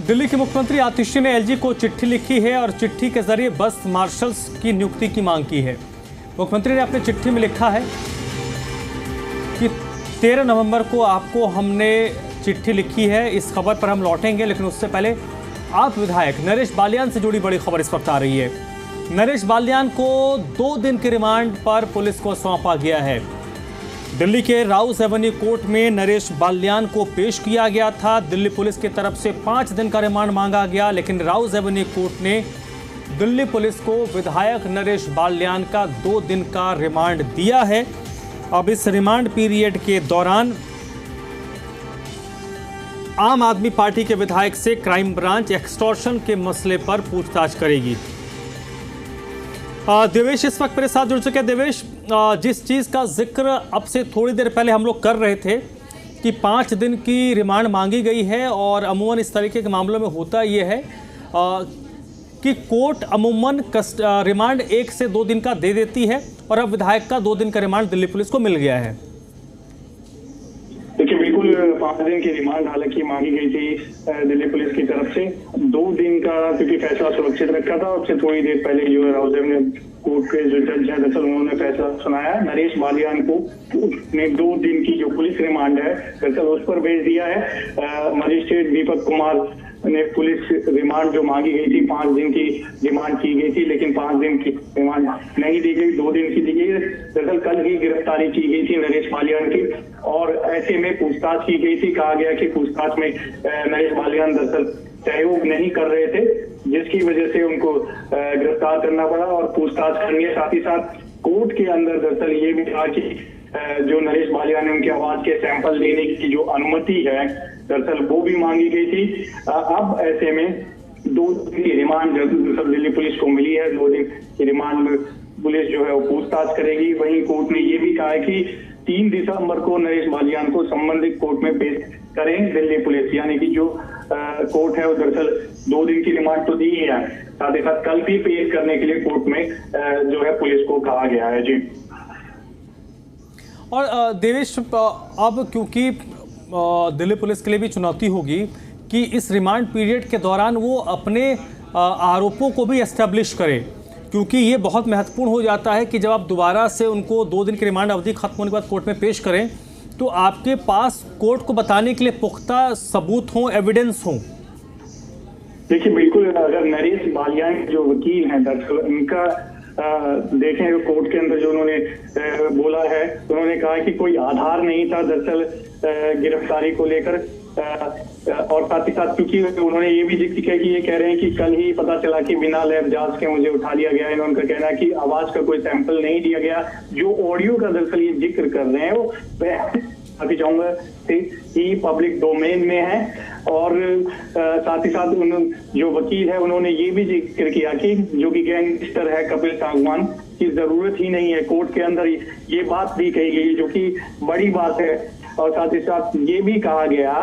दिल्ली के मुख्यमंत्री आतिशी ने एलजी को चिट्ठी लिखी है और चिट्ठी के जरिए बस मार्शल्स की नियुक्ति की मांग की है। मुख्यमंत्री ने अपनी चिट्ठी में लिखा है कि 13 नवंबर को आपको हमने चिट्ठी लिखी है। इस खबर पर हम लौटेंगे, लेकिन उससे पहले आप विधायक नरेश बालियान से जुड़ी बड़ी खबर इस वक्त आ रही है। नरेश बालियान को 2 दिन के रिमांड पर पुलिस को सौंपा गया है। दिल्ली के राउस एवेन्यू कोर्ट में नरेश बालियान को पेश किया गया था। दिल्ली पुलिस की तरफ से 5 दिन का रिमांड मांगा गया, लेकिन राउस एवेन्यू कोर्ट ने दिल्ली पुलिस को विधायक नरेश बालियान का 2 दिन का रिमांड दिया है। अब इस रिमांड पीरियड के दौरान आम आदमी पार्टी के विधायक से क्राइम ब्रांच एक्सटॉर्शन के मसले पर पूछताछ करेगी। देवेश इस वक्त मेरे साथ जुड़ चुके हैं। देवेश, जिस चीज़ का जिक्र अब से थोड़ी देर पहले हम लोग कर रहे थे कि 5 दिन की रिमांड मांगी गई है, और अमूमन इस तरीके के मामलों में होता ये है कि कोर्ट अमूमन रिमांड 1 से 2 दिन का दे देती है, और अब विधायक का 2 दिन का रिमांड दिल्ली पुलिस को मिल गया है। देखिए, बिल्कुल 5 दिन की रिमांड हालांकि मांगी गई थी दिल्ली पुलिस की तरफ से। 2 दिन का क्योंकि फैसला सुरक्षित रखा था। उससे थोड़ी देर पहले जो है राउस एवेन्यू कोर्ट के जो जज हैं, दरअसल उन्होंने फैसला सुनाया। नरेश बालियान को ने 2 दिन की जो पुलिस रिमांड है दरअसल उस पर भेज दिया है। मजिस्ट्रेट दीपक कुमार ने पुलिस रिमांड जो मांगी गई थी 5 दिन की डिमांड की गई थी, लेकिन 5 दिन की रिमांड नहीं दी गई, 2 दिन की दी गई। दरअसल कल ही गिरफ्तारी की गई थी नरेश बालियान की, और ऐसे में पूछताछ की गई थी। कहा गया कि पूछताछ में नरेश बालियान दरअसल सहयोग नहीं कर रहे थे, जिसकी वजह से उनको गिरफ्तार करना पड़ा और पूछताछ करनी है। साथ ही साथ कोर्ट के अंदर दरअसल ये भी कहा कि जो नरेश बालियान ने उनकी आवाज के सैंपल लेने की जो अनुमति है दरअसल वो भी मांगी गई थी। अब ऐसे में 2 दिन की रिमांड दरअसल दिल्ली पुलिस को मिली है। 2 दिन की रिमांड में पुलिस जो है वो पूछताछ करेगी। वहीं कोर्ट ने ये भी कहा है कि 3 दिसंबर को नरेश बालियान को संबंधित कोर्ट में पेश करें दिल्ली पुलिस, यानी कि जो कोर्ट है वो दरअसल 2 दिन की रिमांड तो दी है, साथ ही साथ कल भी पेश करने के लिए कोर्ट में जो है पुलिस को कहा गया है। जी, और देवेश, अब क्योंकि दिल्ली पुलिस के लिए भी चुनौती होगी कि इस रिमांड पीरियड के दौरान वो अपने आरोपों को भी एस्टेब्लिश करे, क्योंकि ये बहुत महत्वपूर्ण हो जाता है कि जब आप दोबारा से उनको 2 दिन की रिमांड अवधि खत्म होने के बाद कोर्ट में पेश करें तो आपके पास कोर्ट को बताने के लिए पुख्ता सबूत हों, एविडेंस हों। देखिए, बिल्कुल अगर नरेश बालियान जो वकील हैं दरअसल उनका देखें कोर्ट के अंदर जो उन्होंने बोला है, उन्होंने कहा कि कोई आधार नहीं था दरअसल गिरफ्तारी को लेकर, और साथ ही साथ क्योंकि उन्होंने ये भी जिक्र किया कि ये कह रहे हैं कि कल ही पता चला कि बिना लैब जांच के मुझे उठा लिया गया है। उनका कहना है कि आवाज का कोई सैंपल नहीं दिया गया। जो ऑडियो का दरअसल ये जिक्र कर रहे हैं वो काफी चाहूंगा कि पब्लिक डोमेन में है, और साथ ही साथ जो वकील है उन्होंने ये भी जिक्र किया कि जो कि गैंगस्टर है कपिल सांगवान की जरूरत ही नहीं है। कोर्ट के अंदर ये बात भी कही गई जो कि बड़ी बात है, और साथ ही साथ ये भी कहा गया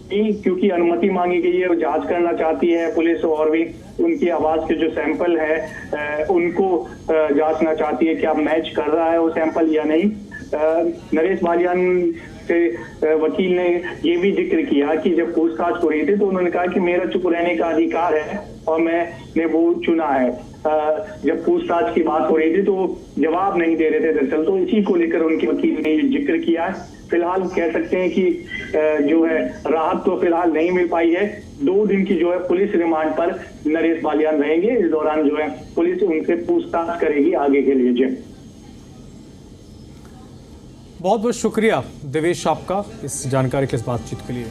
कि क्योंकि अनुमति मांगी गई है, वो जांच करना चाहती है पुलिस, और भी उनकी आवाज के जो सैंपल है उनको जांचना चाहती है कि आप मैच कर रहा है वो सैंपल या नहीं। नरेश बालियान से वकील ने ये भी जिक्र किया कि जब पूछताछ हो रही थी तो उन्होंने कहा कि मेरा चुप रहने का अधिकार है और मैंने वो चुना है। जब पूछताछ की बात हो रही थी तो जवाब नहीं दे रहे थे दरअसल, तो इसी को लेकर उनके वकील ने ये जिक्र किया है। फिलहाल कह सकते हैं कि जो है राहत तो फिलहाल नहीं मिल पाई है। 2 दिन की जो है पुलिस रिमांड पर नरेश बालियान रहेंगे। इस दौरान जो है पुलिस उनसे पूछताछ करेगी आगे के लिए। जी, बहुत बहुत शुक्रिया देवेश आपका इस जानकारी के, इस बातचीत के लिए।